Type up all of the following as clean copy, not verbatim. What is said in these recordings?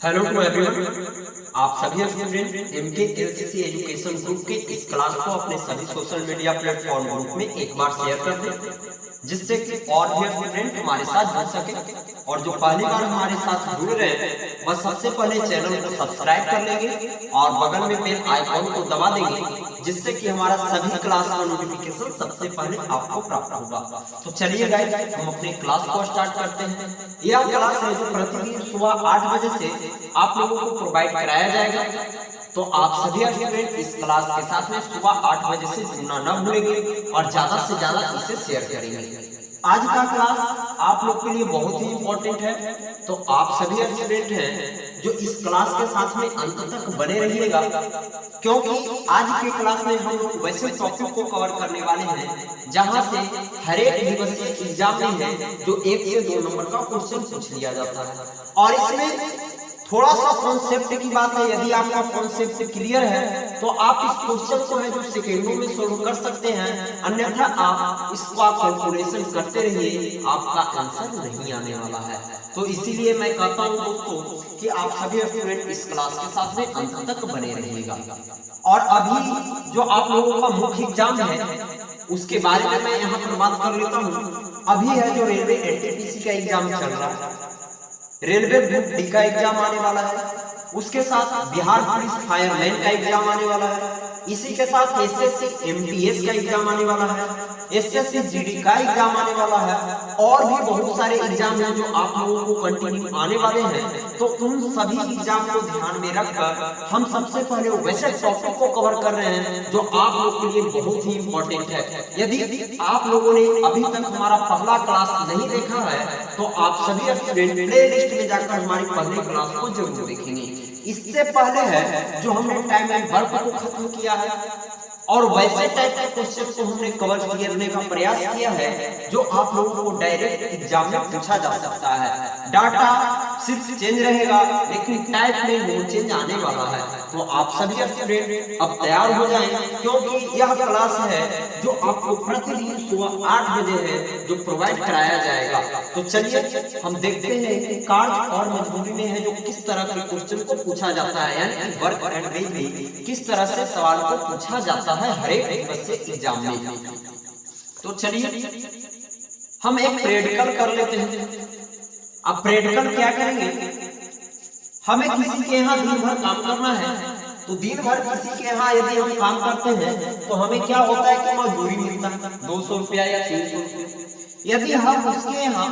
Hello to everyone, आप सभी student MK LCC education group के इस क्लास को अपने सभी सोशल मीडिया प्लेटफॉर्म ग्रुप में एक बार शेयर कर दें, जिससे कि और भी स्टूडेंट हमारे साथ जुड़ सके। और जो पहली बार हमारे साथ जुड़ रहे हैं वह सबसे पहले चैनल को सब्सक्राइब कर लेंगे और बगल में बेल आइकॉन को दबा देंगे, जिससे कि हमारा सभी क्लास का नोटिफिकेशन सबसे पहले आपको प्राप्त होगा। तो चलिए गाइस, हम अपने क्लास को स्टार्ट करते हैं। यह क्लास है जो प्रतिदिन सुबह 8 बजे से आप लोगों को प्रोवाइड कराया जाएगा। तो आप सभी स्टूडेंट इस क्लास के साथ में सुबह 8 बजे से जुड़ना न भूलेंगे और ज्यादा से ज्यादा इसे शेयर करेंगे। आज का क्लास आप लोग के लिए बहुत ही इम्पोर्टेंट है, तो आप सभी स्टूडेंट हैं जो इस क्लास के साथ में अंत तक बने रहिएगा, क्योंकि आज के क्लास में हम लोग वैसे टॉपिक को कवर करने वाले हैं जहां से हर एक दिवसीय एग्जाम में है जो 1 से 2 नंबर का क्वेश्चन पूछ लिया जाता है। और इसमें थोड़ा सा कॉन्सेप्ट की बात है, यदि आपका कॉन्सेप्ट क्लियर है तो आप इस क्वेश्चन को है जो सेकेंडों में सोल्व कर सकते हैं, अन्यथा आप इसका कैलकुलेशन करते रहिए, आपका आंसर नहीं आने वाला है। तो इसीलिए मैं कहता हूं दोस्तों कि आप सभी स्टूडेंट इस क्लास के साथ में अंत तक बने रहिएगा। और अभी जो आप लोगों का मुख्य एग्जाम है उसके बारे में मैं यहाँ पर बात कर लेता हूँ। अभी है जो रेलवे एनटीपीसी का एग्जाम चल रहा है, रेलवे ग्रुप डी का एग्जाम आने वाला है, उसके साथ बिहार पुलिस फायरमैन का एग्जाम आने वाला है, इसी के साथ एसएससी एमटीएस का एग्जाम आने वाला है, एसएससी जीडी का एग्जाम आने वाला है, और भी बहुत सारे एग्जाम हैं जो आप लोगों को कंटिन्यू आने वाले हैं। तो उन सभी एग्जाम को ध्यान में रखकर हम सबसे पहले वैसे टॉपिक को कवर कर रहे हैं जो आप लोग के लिए बहुत ही इम्पोर्टेंट है। यदि आप लोगों ने अभी तक हमारा पहला क्लास नहीं देखा है तो आप सभी स्टूडेंट प्ले लिस्ट में जाकर हमारी पहली क्लास को जरूर देखेंगे। इससे पहले है जो हमने टाइम एंड वर्क को खत्म किया है और वैसे टाइप के क्वेश्चन को हमने कवर करने का प्रयास किया है जो आप लोगों को डायरेक्ट एग्जाम में पूछा जा सकता है। डाटा सिर्फ चेंज रहेगा लेकिन टाइप में नो चेंज आने वाला है। तो आप सभी स्टूडेंट अब तैयार हो जाएं, क्योंकि यह क्लास है जो आपको प्रतिदिन सुबह 8 बजे है जो प्रोवाइड कराया जाएगा। तो चलिए हम देखते हैं कि कार्य और मजबूरी में है जो किस तरह के क्वेश्चन को पूछा जाता है, यानी वर्क एंड वेज में किस तरह से सवाल को पूछा जाता है हर एक दिवसीय एग्जाम में। तो चलिए हम एक प्रैक्टिकल कर लेते हैं। अब प्रैक्टिकल क्या करेंगे, हमें किसी के यहाँ दिन भर काम करना है, तो दिन भर किसी के यहाँ यदि हम काम करते हैं तो हमें क्या होता है कि मजदूरी मिलता है 200 रुपया या 300 रुपया। यदि हम उसके यहाँ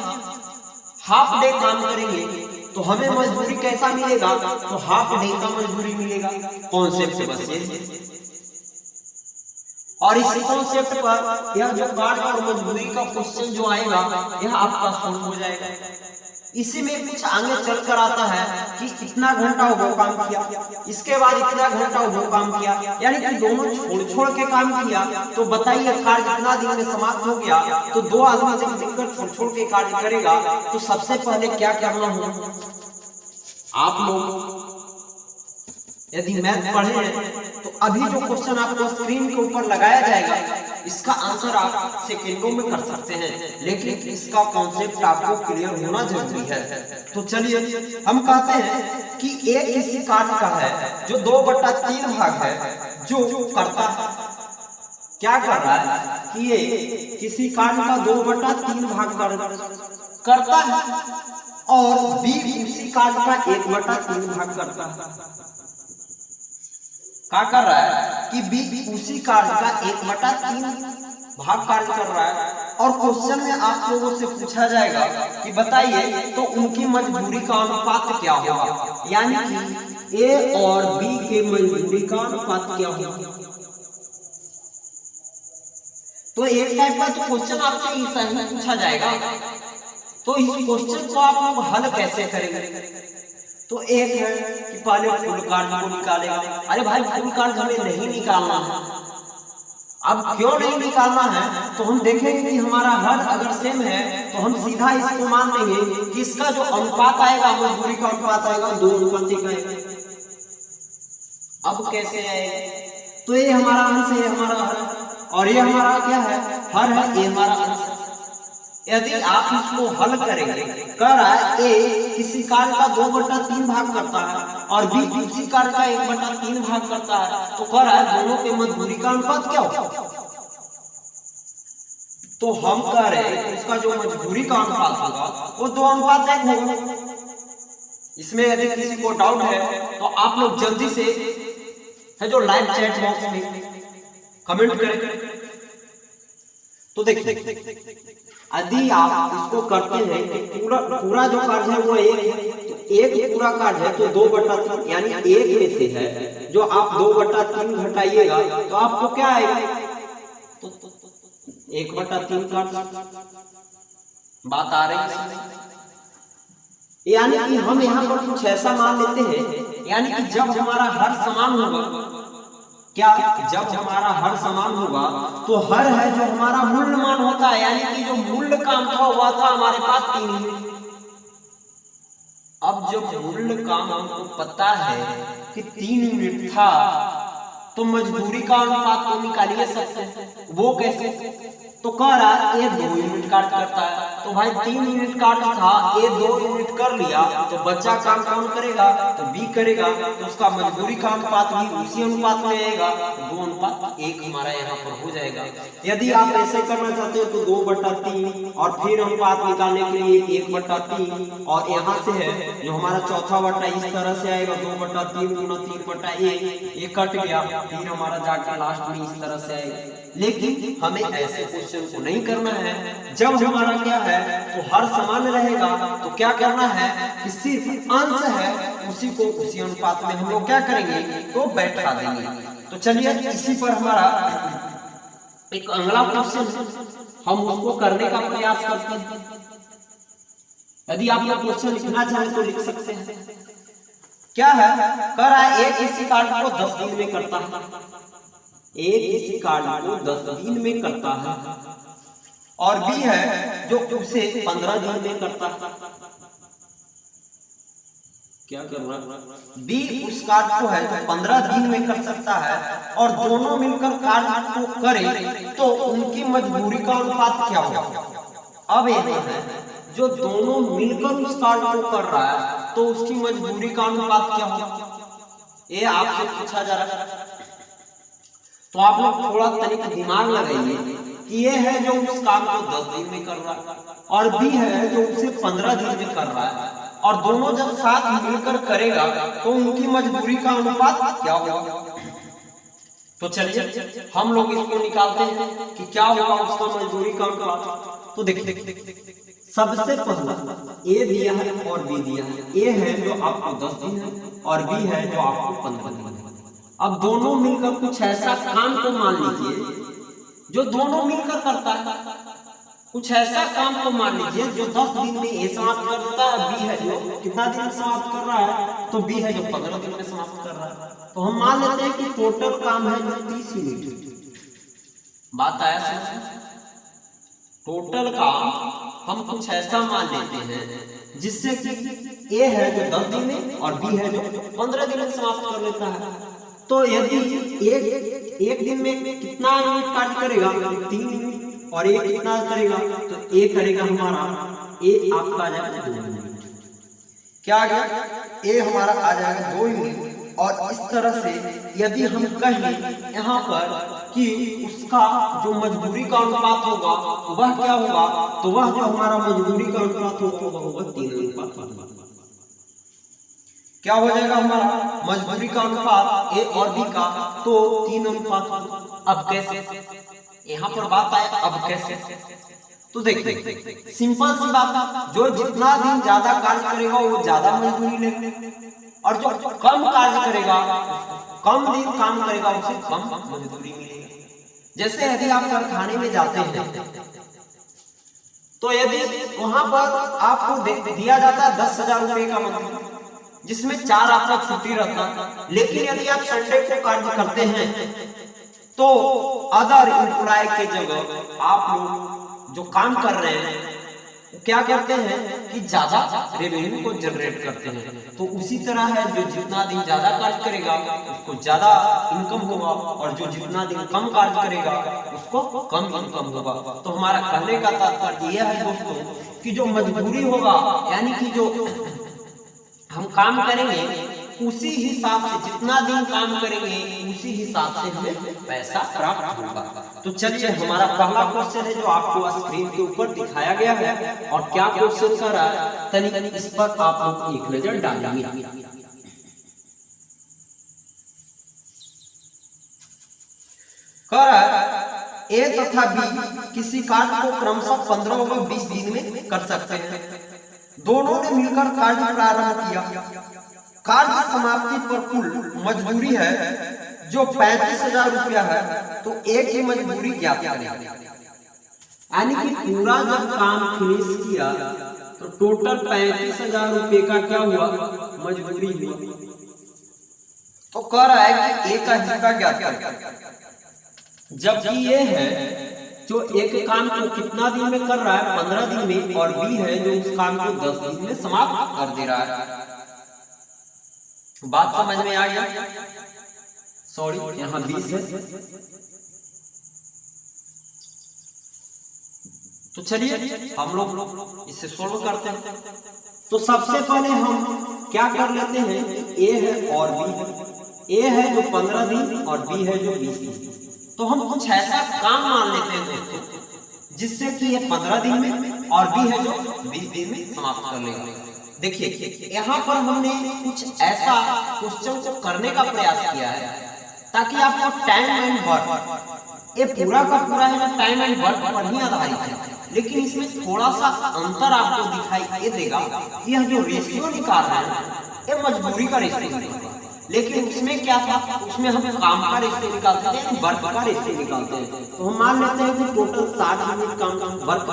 हाफ डे काम करेंगे तो हमें मजदूरी कैसा मिलेगा, तो हाफ डे का मजदूरी मिलेगा। कॉन्सेप्ट से बस ये, और इसी कॉन्सेप्ट पर यह जो कार्य और मजदूरी का क्वेश्चन जो आएगा यह आपका सॉल्व हो जाएगा। इसी में कुछ आगे चलकर आता है कि इतना घंटा वो काम किया, इसके बाद इतना घंटा वो काम किया, यानी कि दोनों छोड़ छोड़ के काम किया। तो बताइए कार्य कितना दिन में समाप्त हो गया। तो 2 आदमी जब मिलकर छोड़ छोड़ के कार्य करेगा तो सबसे पहले क्या करना होगा, आप लोग यदि मैथ पढ़े हैं तो अभी जो क्वेश्चन आपको स्क्रीन के ऊपर लगाया जाएगा इसका आंसर आप सेकेंडों में कर सकते हैं, लेकिन इसका कॉन्सेप्ट आपको क्लियर होना जरूरी है। तो चलिए हम कहते हैं कि एक किसी कार्य का है जो 2/3 भाग है जो करता है। क्या कर रहा है कि ये किसी कार्य का 2/3 भाग करता है और बी उसी कार्य का 1/3 भाग करता है। क्या कर रहा है कि बी उसी कार्य का 1/3 भाग कार्य कर रहा है, और क्वेश्चन में आप लोगों से पूछा जाएगा कि बताइए तो उनकी मजदूरी का अनुपात क्या होगा, यानी कि ए और बी के मजदूरी का अनुपात क्या होगा। तो एक टाइप का तो क्वेश्चन आपसे ऐसा ही पूछा जाएगा। तो इस क्वेश्चन को आप लोग हल कैसे करेंगे, तो एक है कि पहले फुल कार्ड को निकालेगा। अरे भाई फुल कार्ड हमें नहीं निकालना है। अब क्यों नहीं निकालना है, तो हम देखेंगे कि हमारा हर अगर सेम है तो हम सीधा इसको मान लेंगे कि इसका जो अनुपात आएगा मजदूरी का अनुपात आएगा 2:1 का। अब कैसे आएगा, तो ये हमारा अंश है, हमारा हर, और ये हमारा क्या है, हर है, ये हमारा अंश। यदि आप इसको हल करेंगे, कह रहा है ए किसी कार्य का 2/3 भाग करता है और बी उसी कार्य का 1/3 भाग करता है, तो कह रहा है दोनों के मजबूरी का अनुपात क्या होगा। तो हम कह रहे हैं उसका जो मजबूरी का अनुपात होगा वो 2:1 होगा। इसमें यदि किसी को डाउट है तो आप लोग जल्दी से है जो लाइव चैट बॉक्स में कमेंट करें। तो देखिए यदि आप इसको करते हैं कि पूरा जो कार्य है वो एक है, तो एक पूरा कार्य है तो 2/3 यानी एक में से है जो आप 2/3 घटाइएगा तो आपको क्या आएगा, तो 1/3 कार्य। बात आ रही है। यानी कि हम यहाँ पर कुछ ऐसा मान लेते हैं, यानी कि जब हमारा हर समान होगा, क्या जब हमारा हर समान होगा तो हर है जो हमारा मूल्य मान होता है, यानी कि जो मूल्य काम था हुआ था हमारे पास 3 यूनिट। अब जब मूल्य काम हमको पता है कि 3 यूनिट था तो मजबूरी का अनुपात तो निकालिए सकते हैं। वो कैसे, तो कह रहा है ए 2 यूनिट कार्य करता है, तो भाई 3 यूनिट कार्य था, ए 2 यूनिट कर लिया, तो बच्चा काम कौन करेगा, तो बी करेगा, तो उसका मजबूरी का अनुपात भी उसी अनुपात में आएगा, तो 2:1 हमारा यहाँ पर हो जाएगा। यदि आप ऐसे करना चाहते हो तो 2/3 और फिर अनुपात निकालने के लिए 1/3 और यहाँ से है जो हमारा चौथा बट्टा इस तरह से आएगा 2/3 गुना 3/1, ये कट गया, फिर हमारा जाकर लास्ट में इस तरह से आएगा। लेकिन हमें ऐसे क्वेश्चन को नहीं करना है। जब हमारा क्या है तो हर समान रहेगा, तो क्या करना है कि सिर्फ अंश है उसी को उसी अनुपात में हम लोग क्या करेंगे तो बैठा देंगे। तो चलिए इसी पर हमारा एक अगला क्वेश्चन हम उसको करने का प्रयास करते हैं। यदि आप ये क्वेश्चन लिखना चाहें तो लिख सकते हैं। क्या है, कह रहा है एक इसी कार्य को 10 दिन में करता है, एक इसी कार्य को 10 दिन में करता है, और बी है जो उसे 15 दिन में करता है। क्या कर रहा है, बी उस कार्य को है जो 15 दिन में कर सकता है और दोनों मिलकर कार्य को करें तो उनकी मजबूरी का अनुपात क्या होगा। अब ये है जो दोनों मिलकर उस कार्य को कर रहा है तो उसकी मजबूरी का अनुपात क्या होगा, ये आपसे पूछा जा रहा है। तो आप लोग थोड़ा तरीका दिमाग लगाइए कि ये है जो उस काम को 10 दिन में कर रहा है और बी है जो उसे 15 दिन में कर रहा है, और दोनों जब साथ मिलकर करेगा तो उनकी मजबूरी का अनुपात क्या होगा। तो चलिए हम लोग इसको निकालते हैं कि क्या होगा उसका मजबूरी का अनुपात। तो देखिए सबसे पहला ए दिया है और बी दिया है। ए है जो आपको 10 दिन है और बी है जो आपको 15 दिन है। अब दोनों मिलकर कुछ ऐसा काम को मान लीजिए जो दोनों मिलकर करता है, कुछ ऐसा काम को मान लीजिए जो 10 दिन में ए समाप्त करता है, बी है जो कितना दिन में समाप्त कर रहा है, तो बी है जो 15 दिन में समाप्त कर रहा है। तो हम मान लेते हैं कि टोटल काम है जो 30 यूनिट। बात आया समझ, टोटल काम हम कुछ ऐसा मान लेते हैं जिससे कि ए है जो 10 दिन में और बी है जो 15 दिन में समाप्त कर लेता है। तो यदि एक दिन में कितना यूनिट कार्य करेगा, 3 यूनिट, और ए कितना करेगा, तो ए करेगा हमारा, ए आपका आ जाएगा 2 यूनिट। क्या आ गया, ए हमारा आ जाएगा 2 यूनिट। और इस तरह से यदि हम कहें यहाँ पर कि उसका जो मजबूरी का अनुपात होगा वह क्या होगा, तो वह जो हमारा मजबूरी का अनुपात होगा वह होगा 3 अनुपात होगा। क्या हो जाएगा हमारा मजबूरी का अनुपात ए और बी का, तो 3 अनुपात। अब कैसे, यहाँ पर बात आए अब कैसे, तो देखिए सिंपल सी बात, जो जितना दिन ज्यादा कार्य करेगा वो ज्यादा मजबूरी लेगा, और जो कम कार्य करेगा कम दिन काम करेगा उसे कम मजदूरी मिलेगी। जैसे यदि आप कारखाने में जाते हैं तो यदि वहां पर आपको दिया जाता है 10,000 रुपए का मजदूरी, जिसमें 4 आपका छुट्टी रहता है, लेकिन यदि आप संडे को कार्य करते हैं तो अदर एम्प्लॉय के जगह आप लोग जो काम कर रहे हैं क्या करते हैं कि ज्यादा रेवेन्यू को जनरेट करते हैं। तो उसी तरह है, जो जितना दिन ज्यादा कार्य करेगा उसको ज्यादा इनकम होगा, और जो जितना दिन कम कार्य करेगा उसको कम इनकम होगा। तो हमारा कहने का तात्पर्य यह है दोस्तों कि जो मजबूरी होगा, यानी कि जो हम काम करेंगे उसी हिसाब से, जितना दिन काम करेंगे उसी हिसाब से हमें पैसा प्राप्त होगा। तो चलिए, हमारा पहला क्वेश्चन है जो आपको स्क्रीन के ऊपर दिखाया गया है, और क्या क्वेश्चन कर रहा है तनिक इस पर आप लोग एक नजर डालेंगे। कह रहा है ए तथा बी किसी कार्य को क्रमशः 15 व 20 दिन में कर सकते हैं। दोनों ने मिलकर कार्य प्रारंभ किया। कार्य समाप्ति पर कुल मजदूरी है जो 35,000 रुपया है, तो एक ही मजदूरी ज्ञात करें। यानी कि पूरा जब काम फिनिश किया तो टोटल 35,000 रुपये का क्या हुआ, मजदूरी हुआ। तो कह रहा है कि ए का हिस्सा ज्ञात करें। जबकि ये है जो एक काम को कितना दिन में कर रहा है, 15 दिन में, और बी है जो उस काम को 10 दिन में समाप्त कर दे रहा है। बात समझ में आ गया? सॉरी, यहाँ 20 है। तो चलिए हम लोग इसे सोल्व करते हैं। तो सबसे पहले हम क्या कर लेते हैं कि ए है और बी है। ए है जो 15 दिन और बी है जो 20 दिन। तो हम कुछ ऐसा काम मान लेते हैं दोस्तों जिससे कि ये 15 दिन में और बी है जो 20 दिन में समाप्त कर लेगा। देखिए, यहाँ पर हमने कुछ ऐसा क्वेश्चन को करने का प्रयास किया है ताकि आपको टाइम एंड वर्क, ये पूरा का पूरा है टाइम एंड वर्क पर ही आधारित है, लेकिन इसमें थोड़ा सा अंतर आपको दिखाई ये देगा कि यह जो रेशियो निकाल रहे हैं ये मजबूरी का रेशियो है, लेकिन उसमें क्या था, उसमें हम काम का रेशियो निकालते हैं, वर्क का रेशियो निकालते हैं। तो हम मान लेते हैं कि टोटल 60 यूनिट काम वर्क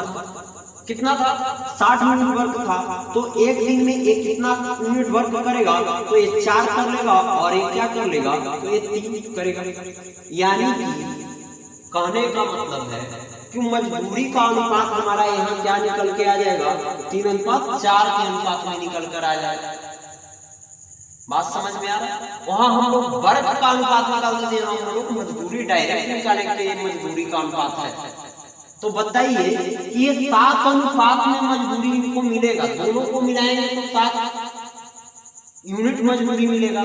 कितना था, 60 यूनिट वर्क था। तो एक दिन में एक कितना यूनिट वर्क करेगा, तो ये 4 कर लेगा और एक क्या कर लेगा, तो ये 3 करेगा। यानी कि कहने का मतलब है कि मजदूरी का अनुपात हमारा यहाँ क्या निकल के आ जाएगा, 3:4 के अनुपात में निकल कर आ जाएगा। बात समझ में आ रहा है? वहां हम लोग वर्क का अनुपात निकाल देते हैं, हम लोग मजदूरी डायरेक्ट निकालेंगे, मजदूरी का अनुपात है। तो बताइए कि ये 7 अनुपात में मजदूरी को मिलेगा, दोनों को मिलाएंगे तो 7 यूनिट मजदूरी मिलेगा।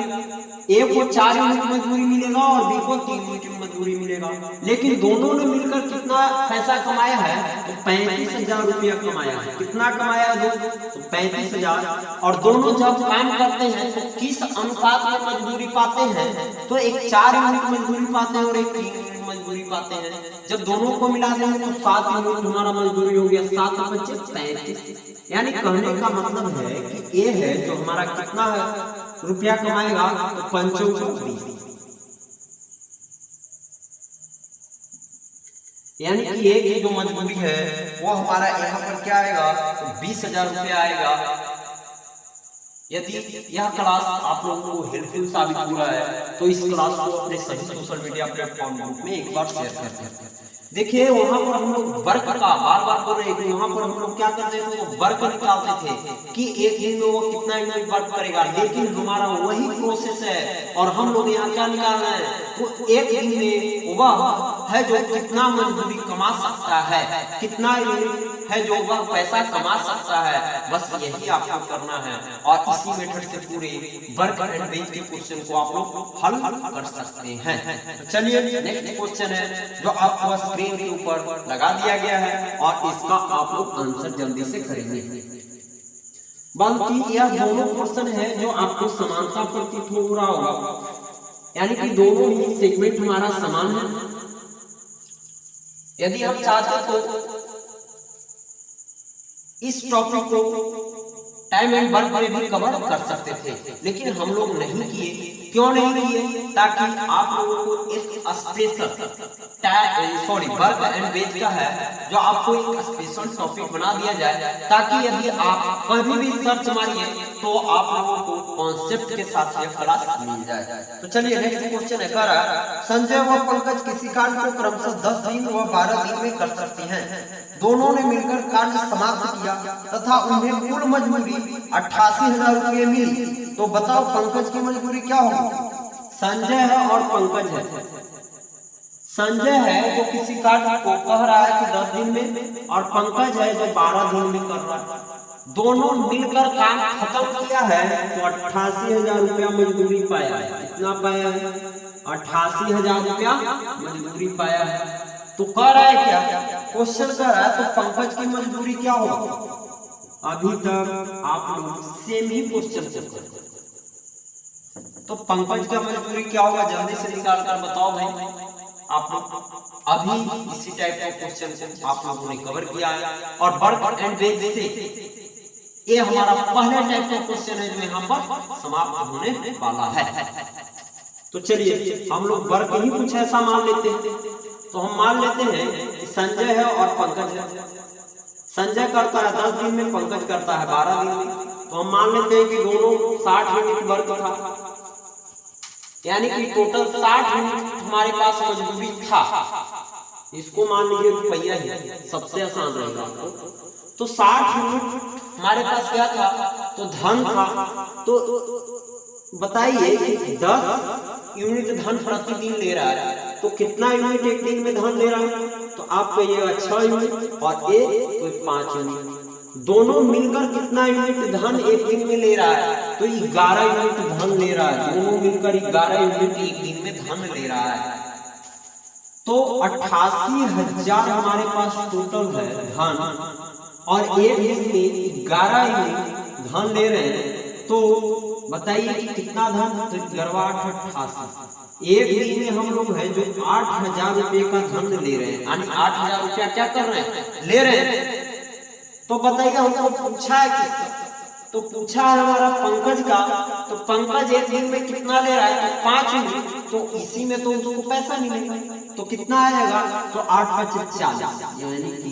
ए को 4 यूनिट मजदूरी मिलेगा और बी को 3 यूनिट मजदूरी मिलेगा। लेकिन दोनों ने मिलकर कितना पैसा कमाया है, तो 35,000 रुपया कमाया है। कितना कमाया है दोस्तों, तो 35,000। और दोनों जब काम करते हैं तो किस अनुपात में मजदूरी पाते हैं, तो एक 4 यूनिट मजदूरी पाते हैं और एक 3 यूनिट मजदूरी पाते हैं। जब दोनों को मिला देंगे तो 7 यूनिट हमारा मजदूरी हो गया, 7 बचे 35। यानी कहने का मतलब है कि ए है जो हमारा कितना है रुपया कमाएगा, तो 5 यानी कि ए की जो मजदूरी है वो हमारा यहाँ पर क्या आएगा, तो 20,000 रुपया आएगा। यदि यह क्लास आप लोगों को हेल्पफुल साबित हुआ है तो इस क्लास को अपने सभी सोशल मीडिया प्लेटफॉर्म ग्रुप में एक बार शेयर कर दें। देखिए, वहां पर हम लोग वर्क का बार बार बोल रहे थे, वहां पर हम लोग क्या करते थे, वो वर्क निकालते थे कि एक दिन में वो कितना यूनिट वर्क करेगा। लेकिन हमारा वही प्रोसेस है और हम लोग यहाँ क्या निकालना है, वो एक दिन में वह है जो कितना मजदूरी कमा सकता है, कितना यूनिट है जो वह पैसा कमा सकता है। बस यही आपको करना है और इसी मेथड से पूरे वर्क एंड वेज के क्वेश्चन को आप लोग हल कर सकते हैं। तो चलिए नेक्स्ट क्वेश्चन है जो आपको स्क्रीन के ऊपर लगा दिया गया है और इसका आप लोग आंसर जल्दी से करेंगे। बाकी यह दोनों क्वेश्चन है जो आपको समानता प्रतीत हो रहा होगा, यानी कि दोनों ही सेगमेंट हमारा समान है। यदि हम चाहते तो इस टॉपिक को टाइम एंड वर्क में भी कवर कर सकते थे, लेकिन हम लोग नहीं किए। क्यों नहीं किए, ताकि आप लोगों को एक स्पेशल वर्क एंड वेज का है जो आपको एक स्पेशल टॉपिक बना दिया जाए, ताकि यदि आप कभी भी सर्च मारिए तो आप लोगों को कॉन्सेप्ट के साथ ये क्लास मिल जाए। तो चलिए नेक्स्ट क्वेश्चन है, कह रहा संजय व पंकज किसी कार्य को क्रमशः 10 दिन व 12 दिन में कर सकते हैं। दोनों ने मिलकर कार्य समाप्त किया तथा उन्हें कुल मजदूरी 88,000 रुपये मिली। तो बताओ पंकज की मजदूरी क्या होगी? संजय है और पंकज है। संजय है जो किसी कार्य को कह रहा है कि 10 दिन में, और पंकज है जो 12 दिन में कर रहा है। दोनों मिलकर काम खत्म किया है तो 88,000 रुपया मजदूरी पाया है। कितना पाया है? 88,000 रुपया मजदूरी पाया है। तो कह रहा है क्या? क्वेश्चन कर रहा है तो पंकज की मजदूरी क्या होगी? अभी तक आप लोग सेम ही क्वेश्चन कर, तो पंकज का मजदूरी क्या होगा जल्दी से निकाल कर बताओ भाई। आप लोग अभी इसी टाइप का क्वेश्चन आप लोगों ने कवर किया है, और वर्क एंड वेज से ये हमारा पहले टाइप का क्वेश्चन है जो यहाँ पर समाप्त होने वाला है। तो चलिए हम लोग वर्क ही कुछ ऐसा मान लेते हैं। तो हम मान लेते हैं कि संजय है और पंकज है। संजय करता है 10 दिन में, पंकज करता है 12 दिन में। तो हम मान लेते हैं कि दोनों 60 यूनिट वर्क था, यानी कि टोटल 60 यूनिट हमारे पास मजदूरी था। इसको मान लीजिए रुपया ही, सबसे आसान रहेगा। तो 60 यूनिट हमारे पास क्या था? तो धन था। तो बताइए कि 10 यूनिट धन प्रतिदिन ले रहा है, तो कितना यूनिट एक दिन में धन ले रहा है? तो आप कहिएगा 6 यूनिट, और एक तो 5 यूनिट। दोनों मिलकर कितना यूनिट धन एक दिन में ले रहा है? तो 11 यूनिट धन ले रहा है। दोनों मिलकर 11 यूनिट एक दिन में धन ले रहा है। तो 88,000 हमारे पास टोटल है धन, और एक दिन में 11 यूनिट धन ले रहे हैं। तो बताइए कि कितना धन? तो 88। एक दिन में हम लोग हैं जो 8,000 रुपये का धन ले रहे हैं, यानी 8,000 रुपया क्या कर रहे हैं? ले रहे हैं। तो बताइए हमको पूछा है किसका? तो पूछा है हमारा पंकज का। तो पंकज एक दिन में कितना ले रहा है? तो 5 यूनिट। तो इसी में तो उसको पैसा मिलेगा। तो कितना आएगा? तो 8×5 = 40, यानी कि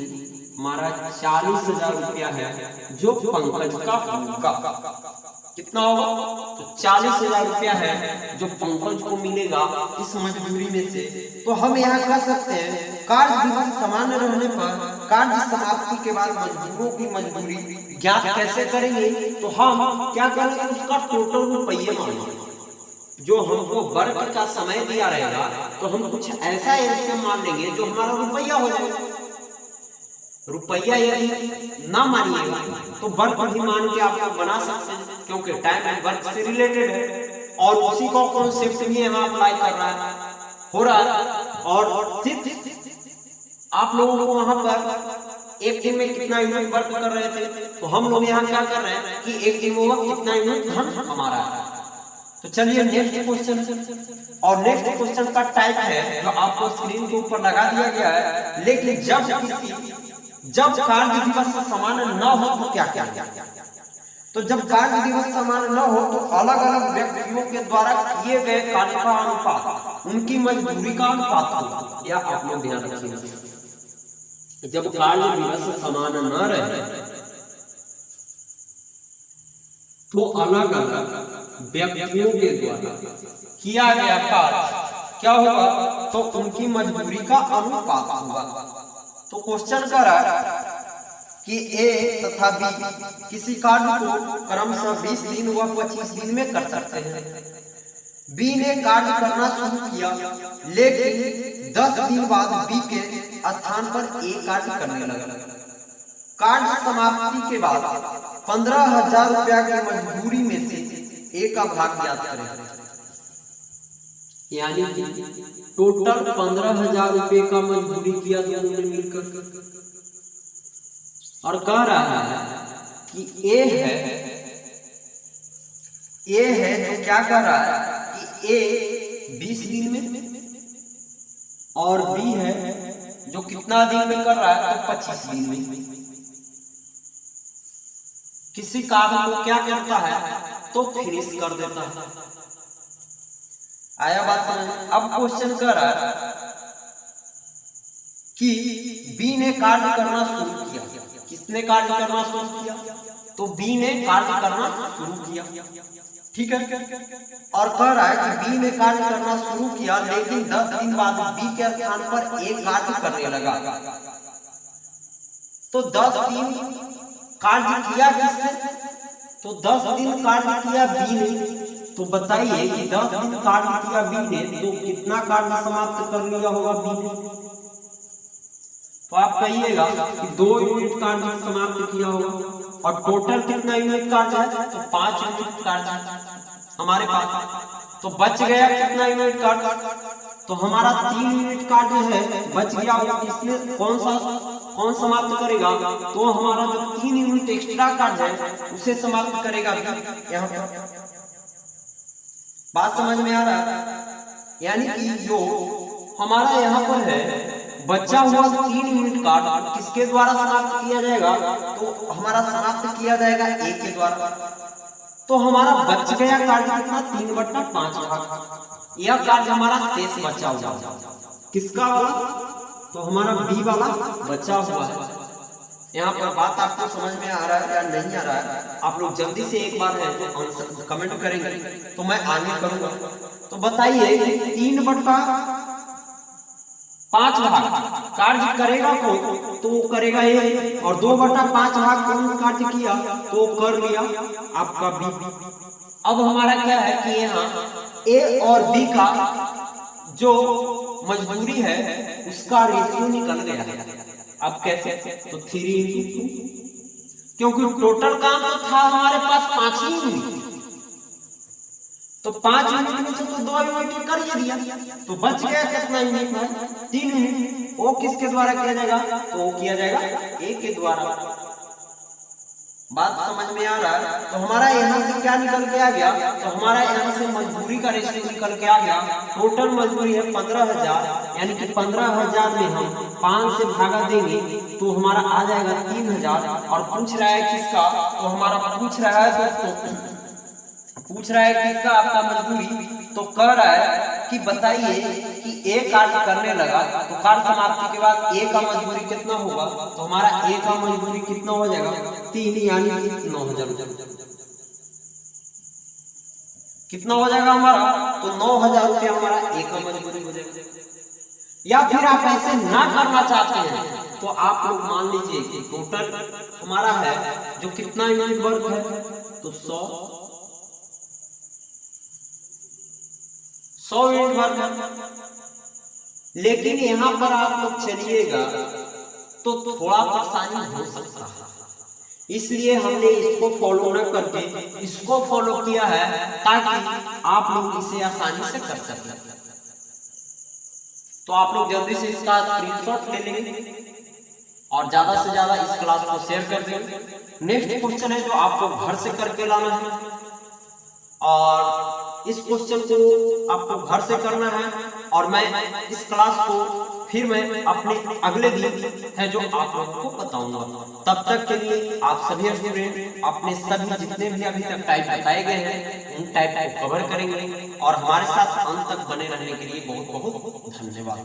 हमारा 40,000 रुपया है जो पंकज का होगा। कितना होगा? तो 40,000 रुपया है जो पंकज को मिलेगा इस मजदूरी में से। तो हम यहाँ कह सकते हैं कार्य दिवस समान रहने पर कार्य समाप्ति के बाद मजदूरों की मजदूरी ज्ञात कैसे करेंगे? तो हम क्या करेंगे? उसका टोटल रुपये मानेंगे। जो हमको वर्क का समय दिया रहेगा तो हम कुछ ऐसा एलसीएम मान लेंगे जो हमारा रुपया हो जाएगा। रुपया यदि ना मानिएगा तो वर्क भी मान के आप लोग बना सकते हैं, क्योंकि टाइम एंड वर्क से रिलेटेड है, और उसी का कॉन्सेप्ट भी यहाँ अप्लाई कर रहा है, हो रहा है। और सिर्फ आप लोगों को वहां पर एक दिन में कितना यूनिट वर्क कर रहे थे, तो हम लोग यहाँ क्या कर रहे हैं कि एक दिन में कितना यूनिट धन हमारा है। तो चलिए नेक्स्ट क्वेश्चन, और नेक्स्ट क्वेश्चन का टाइप है जो आपको स्क्रीन के ऊपर लगा दिया गया है। लेकिन जब कार्य दिवस समान न हो तो क्या क्या? तो जब कार्य दिवस समान न हो तो अलग अलग व्यक्तियों के द्वारा किए गए कार्य का अनुपात उनकी मजदूरी का अनुपात होगा। या आप लोग ध्यान रखिए, जब कार्य दिवस समान न रहे तो अलग अलग व्यक्तियों के द्वारा किया गया कार्य क्या होगा? तो उनकी मजदूरी का अनुपात होगा। तो क्वेश्चन कर रहा है कि ए तथा बी किसी कार्य को क्रमशः 20 दिन व 25 दिन में कर सकते हैं। बी ने कार्य करना शुरू किया, लेकिन 10 दिन बाद बी के स्थान पर ए कार्य करने लगा। कार्य समाप्ति के बाद 15,000 रुपया की मजदूरी में से ए का भाग ज्ञात करें। यानी कि टोटल 15,000 रुपये का मजदूरी किया दोनों ने मिलकर, और कह रहा है कि ए है जो क्या कर रहा है कि ए 20 दिन में, और बी है जो कितना दिन में कर रहा है? तो 25 दिन में। किसी कार्य को क्या करता है? तो फिनिश कर देता है। आया बात समझ? अब क्वेश्चन कर रहा है कि बी ने कार्य करना शुरू किया। किसने कार्य करना शुरू किया? तो बी ने कार्य करना शुरू किया, ठीक है। और कह रहा है कि बी ने कार्य करना शुरू किया, लेकिन 10 दिन बाद बी के स्थान पर ए कार्य करने लगा। तो 10 दिन कार्य किया किसने? तो 10 दिन कार्य किया बी ने। तो बताइए कि 10 दिन कार्य किया बी ने तो कितना कार्य समाप्त कर लिया होगा बी ने? तो आप कहिएगा कि 2 यूनिट कार्य समाप्त किया होगा। और टोटल कितना यूनिट कार्य है? तो 5 यूनिट कार्य हमारे पास। तो बच गया कितना यूनिट कार्य? तो हमारा 3 यूनिट कार्य है बच गया। इसमें कौन समाप्त करेगा? तो हमारा जो 3 यूनिट एक्स्ट्रा कार्य है उसे समाप्त करेगा। यहाँ पर बात समझ में आ रहा है? यानी कि जो हमारा यहाँ पर है बचा हुआ 3 यूनिट कार्य किसके द्वारा समाप्त किया जाएगा? तो हमारा समाप्त किया जाएगा ए के द्वारा। तो हमारा बच गया कार्य कितना? 3/5 भाग। यह कार्य हमारा शेष बचा हुआ किसका वाला? तो हमारा बी वाला बचा हुआ है। यहाँ पर बात आपको समझ में आ रहा है या नहीं आ रहा है? आप लोग जल्दी से एक बार है तो आंसर कमेंट करेंगे तो मैं आगे करूंगा। तो बताइए 3/5 भाग कार्य करेगा कौन? तो वो करेगा ए। और 2/5 भाग कौन कार्य किया? तो कर लिया आपका बी। अब हमारा क्या है कि यहाँ ए और बी का जो मजबूरी है उसका रेशियो निकल गया है। अब कैसे? तो 3:2, क्योंकि टोटल काम तो था हमारे पास 5 ही यूनिट। तो 5 यूनिट में से तो 2 यूनिट कर ही दिया। तो बच गया कितना यूनिट है? 3 यूनिट। वो किसके द्वारा किया जाएगा? तो वो किया जाएगा ए के द्वारा। बात समझ में आ रहा है? तो हमारा यहाँ से क्या निकल के आ गया? तो हमारा यहाँ से मजदूरी का रेशियो निकल के आ गया। टोटल मजदूरी है 15,000, यानी कि 15,000 में हम 5 से भागा देंगे तो हमारा आ जाएगा 3,000। और पूछ रहा है किसका? तो हमारा पूछ रहा है किसका? आपका मजदूरी। तो कह रहा है कि बताइए कि ए कार्य करने लगा तो कार्य समाप्ति के बाद ए का मजदूरी कितना होगा? तो हमारा ए का मजदूरी कितना हो जाएगा? 3, यानी 9,000। कितना हो जाएगा हमारा? तो 9,000 रुपया हमारा ए का मजदूरी हो जाएगा। या फिर आप ऐसे ना करना चाहते हैं तो आप लोग मान लीजिए कि टोटल हमारा है जो कितना यूनिट वर्क है? तो 100 यूनिट वर्क है। लेकिन यहाँ पर आप लोग चलिएगा तो थोड़ा परेशानी हो सकता है, इसलिए हमने इसको फॉलो न करके इसको फॉलो किया है ताकि आप लोग इसे आसानी से कर सकें। तो आप लोग जल्दी से इसका स्क्रीनशॉट ले लेंगे और ज्यादा से ज्यादा इस क्लास को शेयर कर देंगे। नेक्स्ट क्वेश्चन है जो आपको घर से करके लाना है और इस क्वेश्चन को आपको घर से करना है। और मैं इस क्लास को फिर मैं अपने अगले दिन है जो आप लोगों को बताऊंगा। तब तक के लिए आप सभी स्टूडेंट अपने सभी जितने भी अभी तक टाइप बताए गए हैं उन टाइप को कवर करेंगे और हमारे साथ अंत तक बने रहने के लिए बहुत बहुत धन्यवाद।